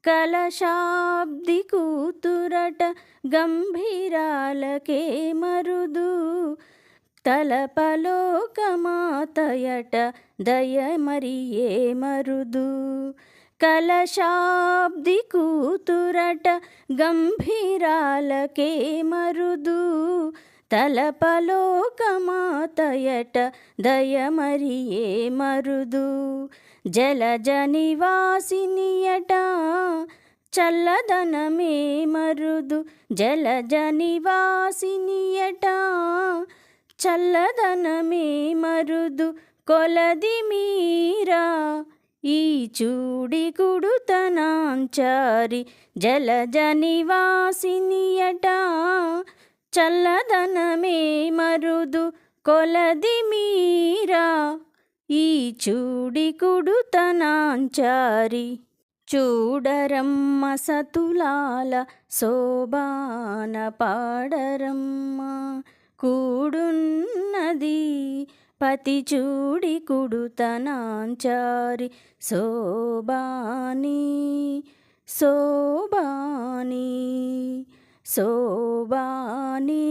కలశాబ్ది కూతురట గంభీరాలకే మరుదు, తలపలోకమాతయట దయమరియే మరుదు. కలశాబ్ది కూతురట గంభీరాలకే మరుదు, తలపలోకమాతయట దయమరియే మరుదు. జలజ నివాసినియట చల్లదనమే మరుదు, జలజ నివాసినియట చల్లదనమే మరుదు. కొలది మీరా ఈ చూడి కుడుతనాంచారి, జలజ నివాసినియట చల్లదనమే మరుదు. కొలది మీరా ఈ చూడి కుడుతనాంచారి. చూడరమ్మ సతులాల శోభాన పాడరమ్మ, కూడున్నది పతి చూడి కుడుతనాంచారి. శోభాని శోభాని శోభాని